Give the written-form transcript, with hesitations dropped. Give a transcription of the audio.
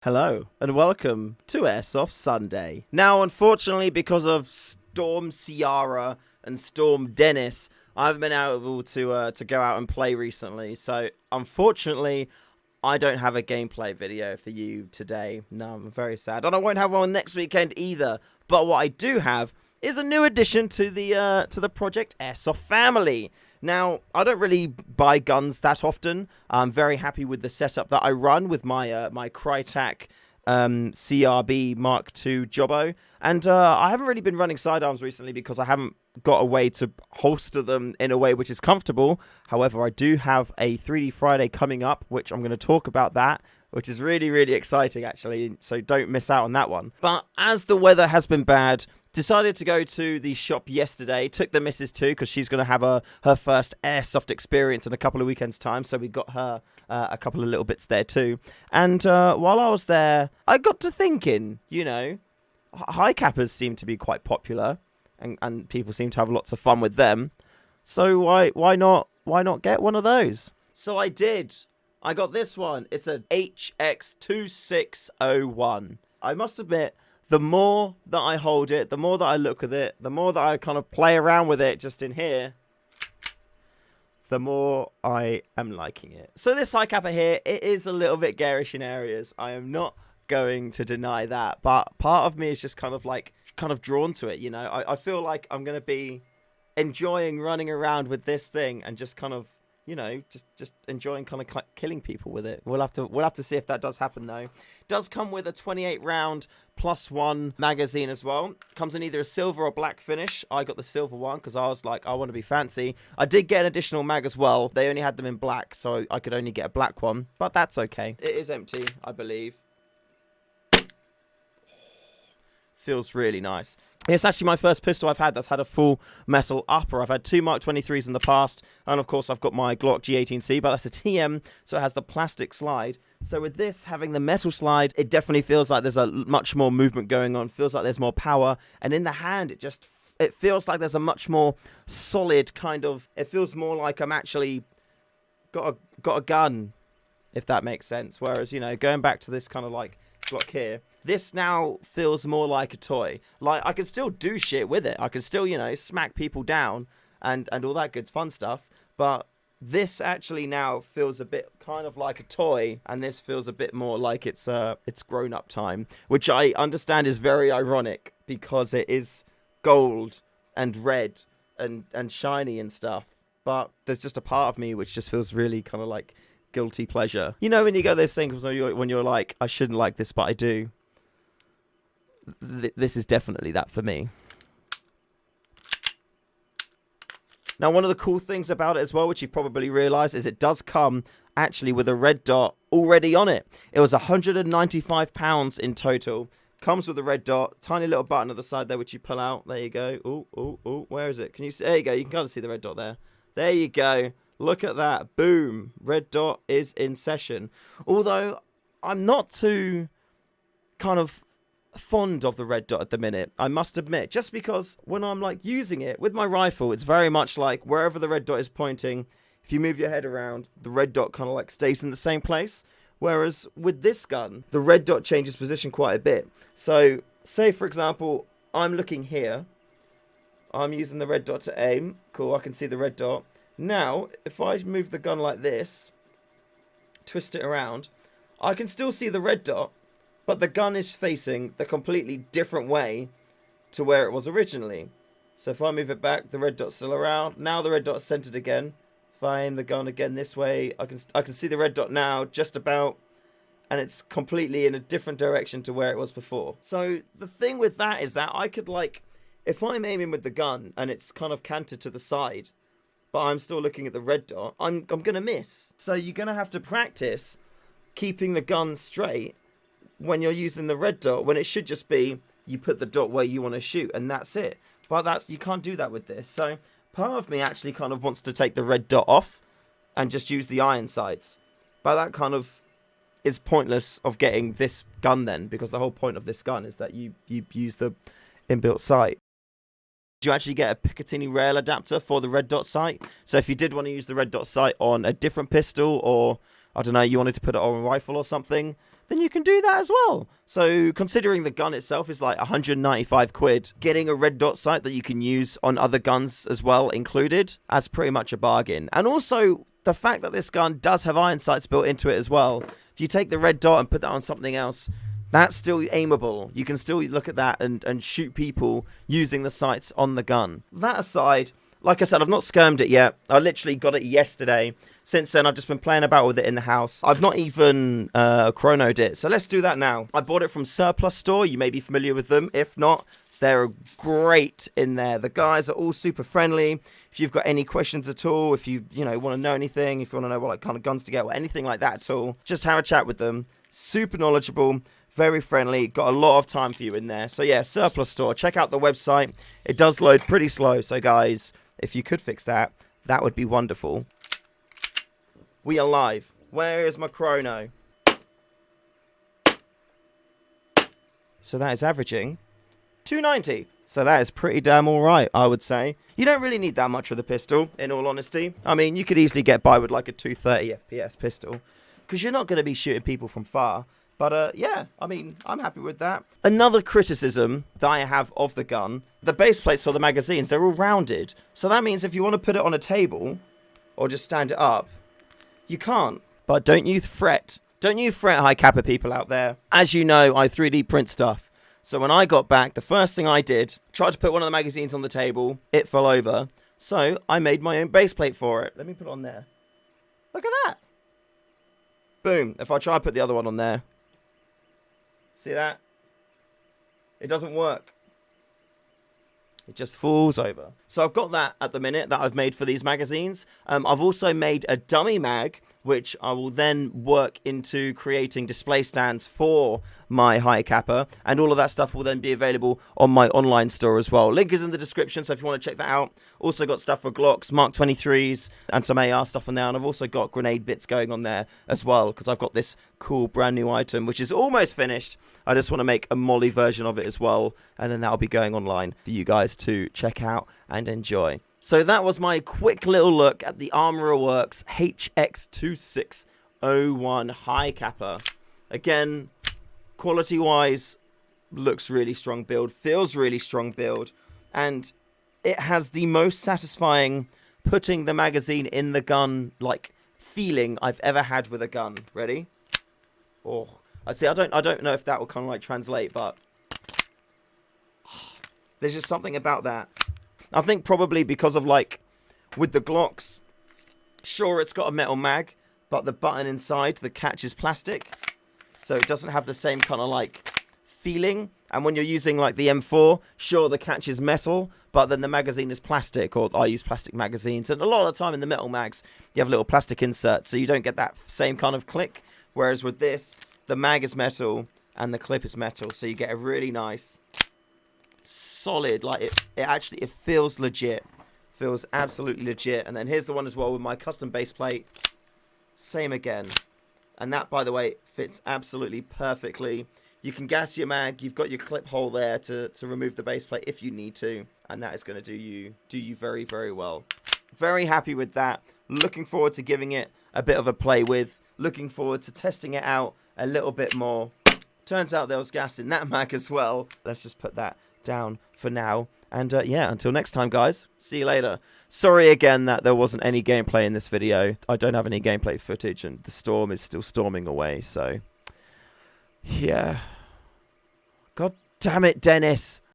Hello, and welcome to Airsoft Sunday. Now, unfortunately, because of Storm Ciara and Storm Dennis, I haven't been able to go out and play recently. So, unfortunately, I don't have a gameplay video for you today. No, I'm very sad. And I won't have one next weekend either. But what I do have is a new addition to the Project Airsoft family. Now, I don't really buy guns that often. I'm very happy with the setup that I run with my my Crytek CRB Mark II Jobbo. And I haven't really been running sidearms recently because I haven't got a way to holster them in a way which is comfortable. However, I do have a 3D Friday coming up, which I'm going to talk about that, which is really, really exciting, actually. So don't miss out on that one. But as the weather has been bad, decided to go to the shop yesterday. Took the missus too, because she's going to have her first Airsoft experience in a couple of weekends' time. So we got her a couple of little bits there too. And while I was there, I got to thinking, you know, hi-capas seem to be quite popular. And people seem to have lots of fun with them. So why not get one of those? So I did. I got this one. It's an HX2601. I must admit, the more that I hold it, the more that I look at it, the more that I kind of play around with it just in here, the more I am liking it. So this hi-capa here, it is a little bit garish in areas. I am not going to deny that. But part of me is just kind of drawn to it, you know. I feel like I'm going to be enjoying running around with this thing and just kind of, you know, just enjoying kind of killing people with it. We'll have to see if that does happen though. Does come with a 28 round +1 magazine as well. Comes in either a silver or black finish. I got the silver one because I was like, I want to be fancy. I did get an additional mag as well. They only had them in black, so I could only get a black one, but that's okay. It is empty, I believe. Feels really nice. It's actually my first pistol I've had that's had a full metal upper. I've had two Mark 23s in the past, and of course I've got my Glock G18C, but that's a TM, so it has the plastic slide. So with this having the metal slide, it definitely feels like there's a much more movement going on. Feels like there's more power, and in the hand it feels like there's a much more solid kind of. It feels more like I'm actually got a gun, if that makes sense. Whereas, you know, going back to this kind of like Glock here, this now feels more like a toy. Like, I can still do shit with it. I can still, you know, smack people down and all that good fun stuff. But this actually now feels a bit kind of like a toy, and this feels a bit more like it's grown-up time, which I understand is very ironic because it is gold and red and shiny and stuff. But there's just a part of me which just feels really kind of like guilty pleasure. You know, when you go those things when you're like, I shouldn't like this, but I do. This is definitely that for me. Now, one of the cool things about it as well, which you've probably realized, is it does come actually with a red dot already on it. It was £195 in total. Comes with a red dot, tiny little button at the side there, which you pull out. There you go. Oh, where is it? Can you see? There you go. You can kind of see the red dot there. There you go. Look at that. Boom. Red dot is in session. Although I'm not too kind of fond of the red dot at the minute, I must admit, just because when I'm like using it with my rifle, it's very much like wherever the red dot is pointing, if you move your head around, the red dot kind of like stays in the same place. Whereas with this gun, the red dot changes position quite a bit. So say for example, I'm looking here, I'm using the red dot to aim. Cool, I can see the red dot. Now, if I move the gun like this, twist it around, I can still see the red dot, but the gun is facing the completely different way to where it was originally. So if I move it back, the red dot's still around. Now the red dot's centered again. If I aim the gun again this way, I can see the red dot now just about, and it's completely in a different direction to where it was before. So the thing with that is that I could, like, if I'm aiming with the gun and it's kind of canted to the side, but I'm still looking at the red dot, I'm going to miss. So you're going to have to practice keeping the gun straight when you're using the red dot, when it should just be you put the dot where you want to shoot and that's it. But you can't do that with this. So part of me actually kind of wants to take the red dot off and just use the iron sights. But that kind of is pointless of getting this gun then, because the whole point of this gun is that you use the inbuilt sight. You actually get a Picatinny rail adapter for the red dot sight. So if you did want to use the red dot sight on a different pistol, or I don't know, you wanted to put it on a rifle or something, then you can do that as well. So considering the gun itself is like 195 quid, getting a red dot sight that you can use on other guns as well included, that's pretty much a bargain. And also the fact that this gun does have iron sights built into it as well. If you take the red dot and put that on something else, that's still aimable. You can still look at that and shoot people using the sights on the gun. That aside, like I said, I've not skirmed it yet. I literally got it yesterday. Since then, I've just been playing about with it in the house. I've not even chronoed it. So let's do that now. I bought it from Surplus Store. You may be familiar with them. If not, they're great in there. The guys are all super friendly. If you've got any questions at all, if you want to know anything, if you want to know what kind of guns to get or anything like that at all, just have a chat with them. Super knowledgeable. Very friendly, got a lot of time for you in there. So yeah, Surplus Store, check out the website. It does load pretty slow, so guys, if you could fix that, that would be wonderful. We are live. Where is my chrono? So that is averaging 290. So that is pretty damn alright, I would say. You don't really need that much with a pistol, in all honesty. I mean, you could easily get by with like a 230 FPS pistol, because you're not going to be shooting people from far. But, yeah, I mean, I'm happy with that. Another criticism that I have of the gun, the base plates for the magazines, they're all rounded. So that means if you want to put it on a table or just stand it up, you can't. But don't you fret. Don't you fret, hi-capa people out there. As you know, I 3D print stuff. So when I got back, the first thing I did, tried to put one of the magazines on the table. It fell over. So I made my own base plate for it. Let me put it on there. Look at that. Boom. If I try to put the other one on there. See that? It doesn't work. It just falls over. So I've got that at the minute that I've made for these magazines. I've also made a dummy mag, which I will then work into creating display stands for my hi-capa. And all of that stuff will then be available on my online store as well. Link is in the description, so if you want to check that out. Also got stuff for Glocks, Mark 23s, and some AR stuff on there. And I've also got grenade bits going on there as well, because I've got this cool brand new item, which is almost finished. I just want to make a molly version of it as well. And then that'll be going online for you guys to check out and enjoy. So that was my quick little look at the Armourer Works HX2601 hi-capa. Again, quality-wise, looks really strong build, feels really strong build, and it has the most satisfying putting the magazine in the gun like feeling I've ever had with a gun. Ready? Oh, I see. I don't know if that will kind of like translate, but there's just something about that. I think probably because of like with the Glocks, sure it's got a metal mag, but the button inside, the catch is plastic, so it doesn't have the same kind of like feeling. And when you're using like the M4, sure the catch is metal, but then the magazine is plastic, or I use plastic magazines, and a lot of the time in the metal mags you have little plastic inserts, so you don't get that same kind of click. Whereas with this, the mag is metal and the clip is metal, so you get a really nice solid, like it feels legit, feels absolutely legit. And then here's the one as well with my custom base plate, same again, and that, by the way, fits absolutely perfectly. You can gas your mag, you've got your clip hole there to remove the base plate if you need to, and that is going to do you very, very well. Very happy with that. Looking forward to giving it a bit of a play with, looking forward to testing it out a little bit more. Turns out there was gas in that mag as well. Let's just put that down for now, and yeah, until next time, guys, see you later. Sorry again that there wasn't any gameplay in this video. I don't have any gameplay footage, and the storm is still storming away, so yeah. God damn it, Dennis.